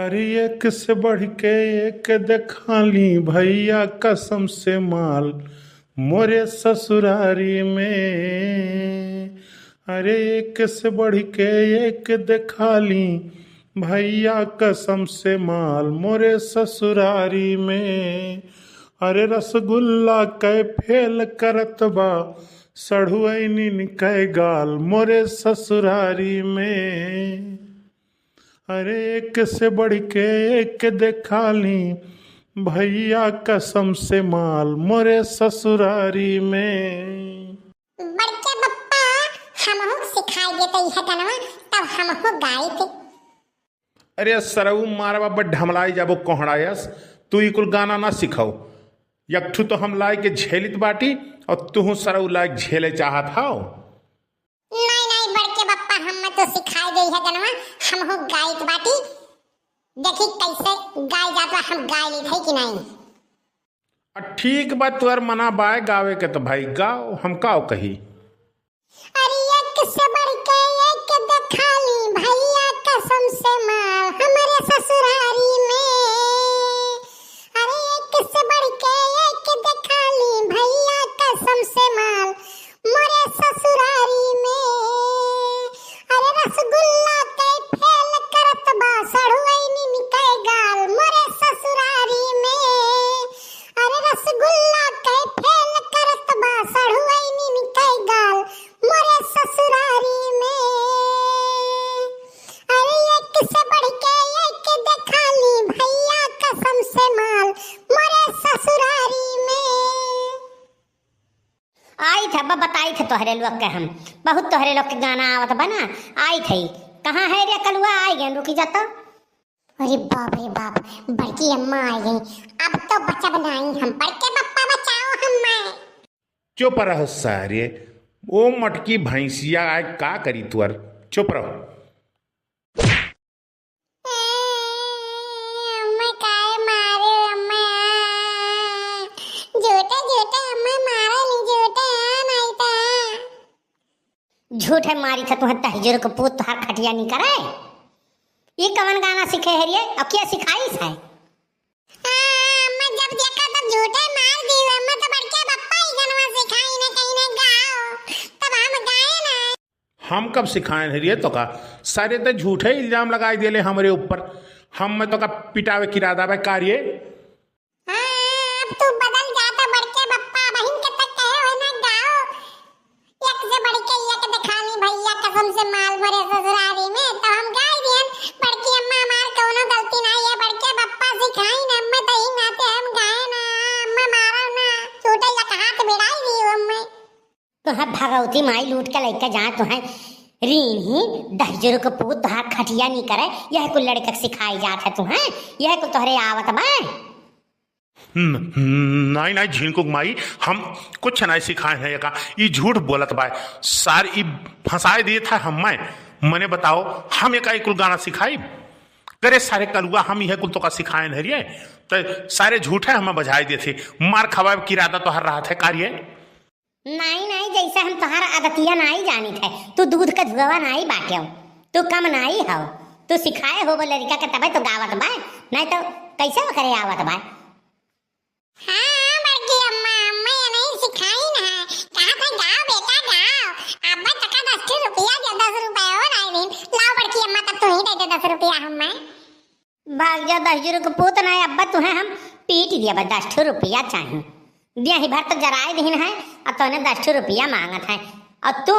अरे एक से बढ़ के एक देखाली भैया कसम से माल मोरे ससुरारी में। अरे एक से बढ़ के एक देखाली भैया कसम से माल मोरे ससुरारी में। अरे रसगुल्ला कै फेल करत बा सढ़ुआइनिन कै गाल मोरे ससुरारी में। अरे एक से बढ़ के एक देखाली भैया कसम से माल मोरे ससुरारी में। बड़के बप्पा हमहू सिखाई देते है गनवा तब हमहू गाई थे। अरे सरऊ मारा बाबा ढमलाई जाबो कोहड़ायस तू ई कुल गाना ना सिखाओ। यकठू तो हम लाए के झेलित बाटी और तू सरऊ लायक झेले चाहत हाओ। नहीं नहीं बड़के बप्पा हम तो सिखाई दे है गनवा हमहू गाई बाटी। देखी कैसे गाय जाता हम गाय ली थे कि नहीं। ठीक बात तुअर मना बाय गावे के तो भाई गाओ हम काओ कही। अरे एक से बढ़ के एक देखाली भैया कसम से माल हमारे ससुरारी में। अरे एक से बढ़ के एक देखाली भैया कसम से माल मोरे ससुरारी में। अरे रसगुल्ला कै फेल करत बा सढ़ुआइनिन कै गाल मोरे ससुरारी में। अरे रसगुल्ला कै फेल करत बा सढ़ुआइनिन कै गाल मोरे ससुरारी में। अरे एक से बढ़ के एक देखाली भैया कसम से माल मोरे ससुरारी में। आई था बताई थे तोहरे लोग के हम बहुत तोहरे लोग के गाना आवत बना आई थी। कहाँ है रे कलुआ आई गए रुकी जाता। अरे बाप बड़की अम्मा आई गई अब तो बच्चा बनाई हम। बड़के बप्पा बचाओ हम। चुप रहो सारे ओ मटकी भैंसिया आए का करी तुअर चुप रहो। झूठे मारी था तुम्हें तहजर को पूत तोहार खटिया नहीं करे। ये कवन गाना सीखे है रे और क्या सिखाई है। मैं जब देखा तब झूठे मार दी। मैं तो बड़के बप्पा ही गाना सिखाई ना कहीं ना गाओ तब हम गाए ना। हम कब सिखाए है रे तो का सारे तो झूठे इल्जाम लगाई दिले हमरे ऊपर। हम में तो का पिटावे की इरादा बे कार्य। अब तू बदल जाता बड़के बप्पा बहन के तक कहे हो ना गाओ। एक से बढ़ के एक दिखानी भैया कसम से माल भरे ससुरारी में तो हम गाय दियन। बड़की अम्मा हमार कोनो गलती ना है बड़के बप्पा सिखाई ना मैं तो ही नाते हम गाए ना। अम्मा मारो ना छोटे या हाथ भिड़ाई दी अम्मा। तो है भगवती माई लूट के लेके जा तो है रीन ही दहजर को पूत तोहार खटिया नहीं करे। यह कुल लड़के सिखाई जात है तू है यह कुल तोहरे आवत बा। नहीं नहीं झिनकुक माई हम कुछ नहीं सिखाए हैं का ये झूठ बोलत बा सार ई फंसाए दिए था हम मने बताओ हम एक कुल गाना सिखाई करे सारे कलुआ हम यह कुल तो का सिखाए नहीं रे तो सारे झूठे हमें बजाई दिए थे मार खवाए की इरादा तो हर रहा था कार्य। नहीं नहीं जैसे हम तुम्हारा आदतिया नहीं जानी थे तू दूध का धुआं नहीं बाटे तू कम नहीं हो तू सिखाए हो वो लड़का के तबे तो गावत बा नहीं तो कैसे करे आवत बा। हाँ बड़की अम्मा मैं नहीं सिखाई ना कहा था गाओ बेटा गाओ। अब्बा तका 10 रुपया दे 10 रुपया हो नहीं दिन लाओ बड़की अम्मा तब तू ही दे दे 10 रुपया हम भाग जा 10 को पूत ना अब्बा तुम्हें हम पीट दिया बस 10 रुपया चाहिए दिया ही भर तो जराए दिन है और तूने 10 रुपया मांगत है और तू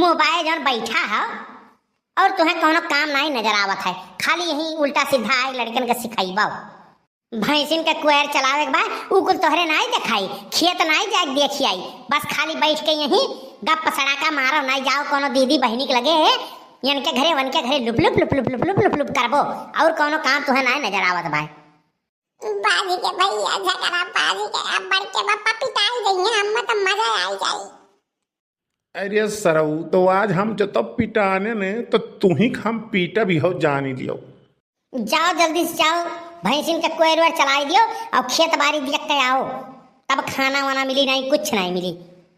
मोबाइल जन बैठा है और तुम्हें कोनो काम नहीं नजर आवत है खाली यही उल्टा सीधा है लड़कन के सिखाईबा। भैंसिन के कुएर चलावे के बाद उ कुल तोहरे नहीं दिखाई खेत नहीं जाके देखियाई बस खाली बैठ के यही गप सड़ाका मारो नहीं जाओ कोनो दीदी बहनी के लगे यन के घरे वन के घरे loop loop loop loop loop loop loop loop करबो और कोनो काम तुम्हें नहीं नजर आवत भाई। बाजी के भैया झगड़ा बाजी के अब बड़ के बापा पिटाई गई है हम तो मजा आई जाई। अरे सरऊ तो आज हम जो तब पिटाने ने तो तू ही हम पीटा भी हो जानी लियो। जाओ जल्दी से जाओ भैंसिन के कोयर वर चलाई दियो और खेत बाड़ी देख के आओ तब खाना वाना मिली नहीं कुछ नहीं मिली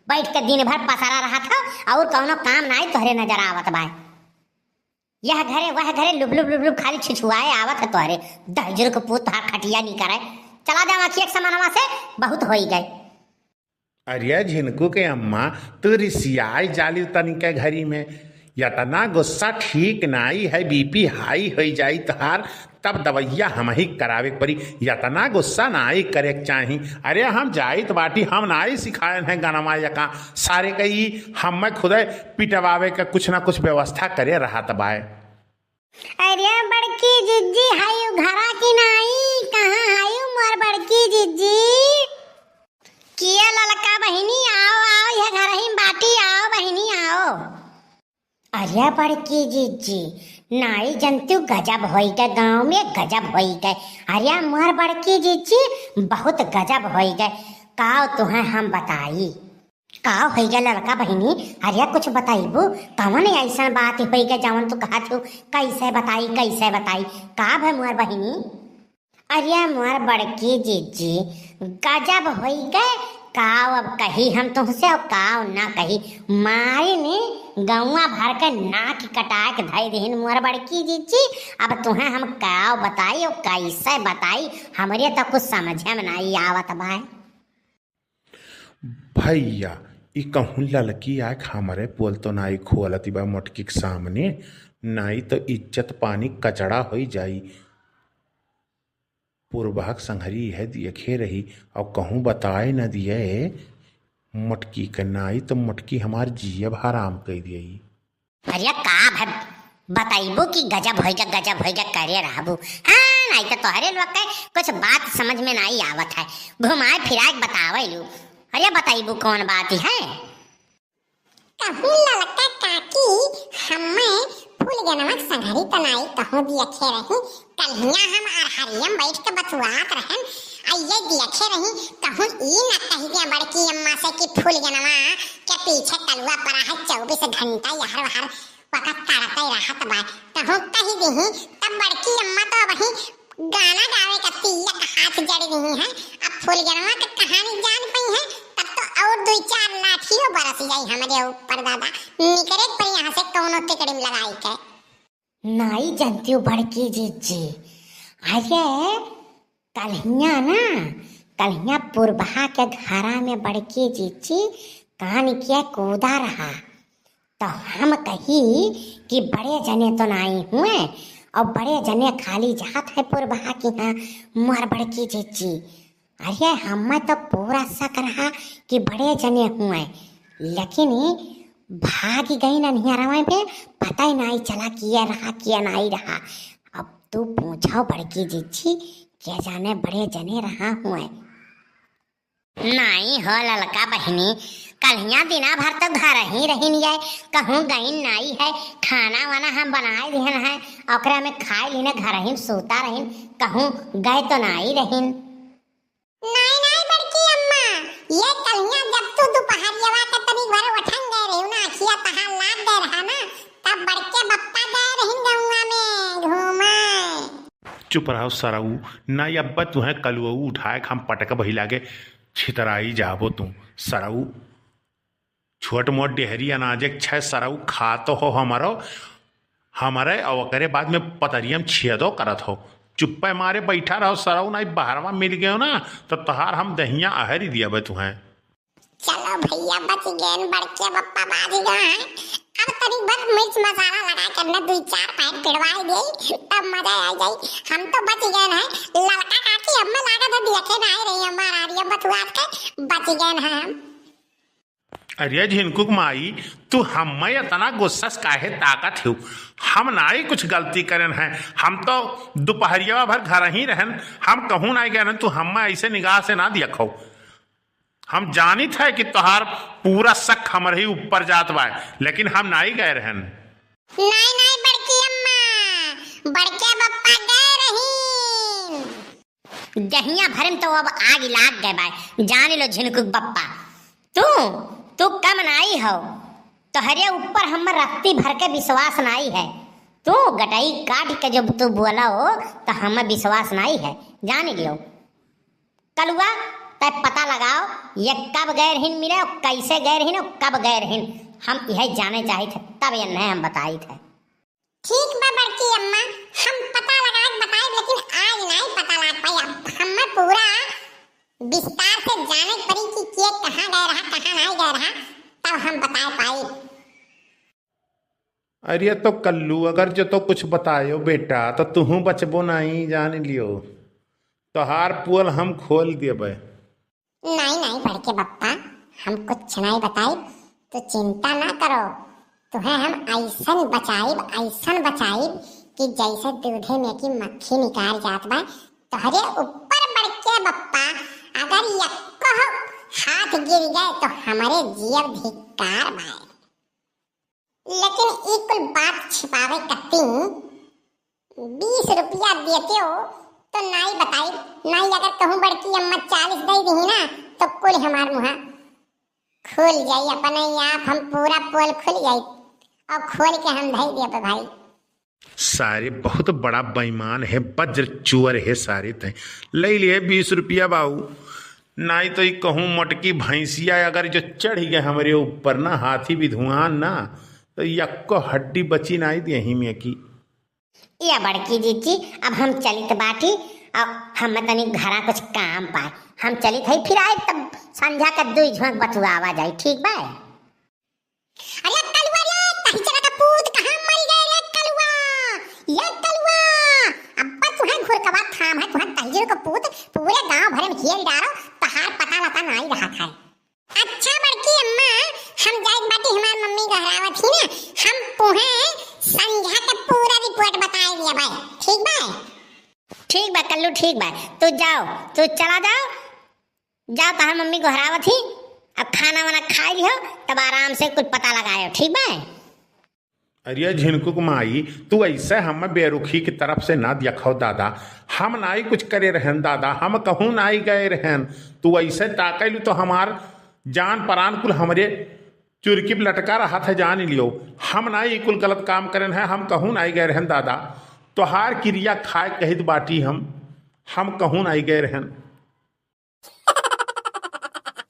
बैठ के दिन भर पसारा रहा था और कोनो काम नहीं तोहरे नजर आवत बा। यह घरे वह घरे लुबलुब लुबलुब खाली छिछुआए आवत है तोहरे दहजर को पूत तोहार खटिया नहीं करे। चला जा आखिया के समानवा से बहुत हो गए। अरे झिनकू के अम्मा तू रिसियाई जाली तनिके घरी में यतना गुस्सा ठीक नाई है, बीपी हाई हो जाई तहार तब दवैया हम ही करावे परी। यतना गुस्सा नाई करे चाही। अरे हम जाइत बाटी हम नाई सिखाए हैं गनमा यका सारे कई हम खुद पिटवावे का कुछ ना कुछ व्यवस्था करे रहा तबाए। अरे बड़की जिज्जी हायू घरा की नाई कहाँ हायू मोर बड़की जिज्जी किया ललका बहिनी आओ आओ यह घर ही बाटी आओ बहिनी आओ। अरे बड़की जिज्जी नाई जनतु गजब होई गए गांव में गजब होई गए। अरे मोर बड़की जिज्जी बहुत गजब होई गए। काओ तुम्हें हम बताई काओ हो गया लड़का बहिनी। अरे कुछ बताइबू कौन ऐसा बात हो गया जवन तू कहा थू कैसे बताई का है मोर बहिनी। अरे मोर बड़की जीजी गजब हो गए। काव अब कही हम तुमसे और काव ना कही मारे ने गौवा भर के नाक कटा के धई दीन मोर बड़की जीजी। अब तुम्हें हम काव बताई और कैसे बताई हमरे तो कुछ समझे में नहीं आवत भाई। भैया ई कहूँ लड़की आए हमारे बोल तो नाई खोलती बा मोटकी के सामने नाई तो इज्जत पानी कचड़ा हो जाई। पूर्वाक संहरी है देखे रही और कहूँ बताए न दिए मोटकी के नाई तो मोटकी हमार जियब हराम कह दिए। अरे का है बताइबो कि गजब होइगा करे रहबू। हाँ नहीं तो तोहरे लोग के कुछ बात समझ में नहीं आवत है घुमाए फिराए बतावे लू। अरे बताइबू कौन बात है। कहूँ ललका काकी हमें फूल गनमक संघरी तनाई कहूँ देखे रही कल्हिया हम अरहरियम बैठ के बतुआत रहन आइए देखे रही कहूँ ई न कही दिया बड़की अम्मा से कि फूल गनमा के पीछे तलुआ पड़ा है 24 घंटा यहर वहर वक़्त तारते रहत बा कहूँ कही दही तब बड़की अम्मा तो वही गाना गावे का तिलक हाथ जड़ रही है। अब फूल गनमा की कहानी जान पई है तब तो और 2-4 लाठियों बरस जाई हमारे ऊपर दादा निकरे पर यहाँ से कौनो तिकड़िम लगाई के नाई जानती हूँ बड़की जीजी। अरे कल्हिया पुरबहा के घरा में बड़की जीजी कान किया कूदा रहा तो हम कही कि बड़े जने तो नहीं हुए और बड़े जने खाली जात है पुरबहा की यहाँ मोर बड़की जीजी। अरे हमें तो पूरा शक रहा कि बड़े जने हुए लेकिन भाग गई ननिहरवा पे पता ही नहीं चला किया नहीं रहा। अब तू पूछो बड़की जीजी क्या जाने बड़े जने रहा हुए। नहीं हो ललका बहिनी कल्हिया दिना भर तो घर ही रही है कहूँ गई नहीं है खाना वाना हम बनाए दिहन है ओकरा में खाए लीने घर ही सोता रही कहूँ गए तो नहीं रही। नहीं बड़की अम्मा ये कल्हिया जब तू दोपहरिया के तनी घर उठन गए रही ना अखिया तहां लाद दे रहा ना तब बड़के बप्पा गए रही गौवा में घूमे। चुप रहो सराऊ ना अब्बा तुहे कलुआ उठाए हम पटक बही लागे छितराई जाबो तू सराऊ छोट मोट डेहरी अनाजे छह सराऊ खा तो हो हमारे और करे बाद में पतरियम छेदो करत हो। चुप्पे मारे बैठा रहो सराऊ ना बाहरवा मिल गयो ना तो तहार हम दहिया आहर ही दिया बे तुम्हें। चलो भैया बच गए बड़के बप्पा बाज गए हैं अब तनी भर मिर्च मसाला लगा कर न 2-4 पैक पिड़वाई दे तब मजा आ जाई। हम तो बच गए हैं लड़का काकी अब मैं लागत देखे ना रही हमारा आरिया बतुआत के बच गए हैं हम। अरे झिनकुक माई तू हमें इतना गुस्सा काहे ताकत हो हम ना ही कुछ गलती करन है हम तो दोपहरिया भर घर ही रहन हम कहूँ ना गए तू हमें ऐसे निगाह से ना देखो। हम जानित है कि तोहार पूरा शक हमारे ही ऊपर जात बा लेकिन हम ना ही गए रहन। नहीं बड़की अम्मा बड़के बप्पा गए रही दहिया भरम तो अब आग लाग गए बा जान लो झिनकुक बप्पा तू कम नाई हो तोहरे ऊपर हम रत्ती भर के विश्वास नहीं है। तू गटाई काट के जब तू बोला हो तो हमें विश्वास नहीं है जान लो। कलुआ तब पता लगाओ ये कब गए रहीन मिले और कैसे गए रहीन और कब गए रहीन हम यह जाने चाहे थे तब ये नहीं हम बताई थे। ठीक बा बड़की अम्मा, हम पता लगा के बताए, लेकिन आज नहीं पता लग पाई। हमें पूरा विस्तार से जाने पड़ी कि के कहाँ गए रहा, कहाँ नहीं गए रहा, तब हम बता पाई। अरे तो कल्लू, अगर जो तो कुछ बतायो बेटा तो तुहू बचबो नहीं, जान लियो। तोहार पोल हम खोल देबे। नहीं नहीं बड़के बप्पा, हम कुछ नहीं बताई, तो चिंता ना करो। तुम्हें हम ऐसन बचाइब कि जैसे दूधे में की मक्खी निकाल जात बा, तोहरे ऊपर बड़के बप्पा अगर यक्को हाथ गिर गए तो हमारे जीव धिक्कार बा। लेकिन एक कुल बात छिपावे कत्ती, 20 रुपया देते हो तो नहीं बताई, नहीं अगर कहूँ बड़की अम्मा 40 दे दी ना तो कुल हमार मुहा खुल जाई अपने आप, हम पूरा पोल खुल जाई और खोल के हम धई देबे भाई। सारे बहुत बड़ा बेईमान है, वज्र चोर है सारे। तय ले लिए 20 रुपया बाऊ, नहीं तो कहूँ मोटकी भैंसिया अगर जो चढ़ गए हमारे ऊपर ना, हाथी भी धुआं ना, तो यक्को हड्डी बची नहीं यहीं में की। या बड़की जीजी, अब हम चलित बाटी, अब हम तनी घरा कुछ काम पाए, हम चलित है, फिर आए तब संध्या का 2 झोंक बतुआवा जाए, ठीक बा? अरे कलुआ रे, कहीं जगह का पूत कहाँ मर गए रे कलुआ, ये कलुआ अब्बा तुहे घुरकवा थाम है, तुहे तहजीर का पूत पूरे गांव भर में घेर डालो, तहार पता लता नहीं रहा था। अच्छा बड़की अम्मा, हम जाइत बाटी, हमार मम्मी गहरावत थी ना, हम तुहे संध्या का पूरा रिपोर्ट बताए दिया भाई, ठीक बा? ठीक बा कल्लू, ठीक बा, तू जाओ, तू चला जाओ, तहार मम्मी गहरावत ही, अब खाना वाना खा लियो, तब आराम से कुछ पता लगायो, ठीक बा? अरे झिनकुक माई, तू ऐसे हम बेरुखी की तरफ से ना देखो दादा, हम नाई कुछ करे रहन दादा, हम कहूँ नाई गए रहन, तू ऐसे ताकलू तो हमार जान परान कुल हमरे चुरकी लटका रहा था, जान लियो। हम नाई कुल गलत काम करें हैं, हम कहूँ नाई गए रहन दादा, तोहार क्रिया खाए कहित बाटी, हम कहूँ नाई गए रहन।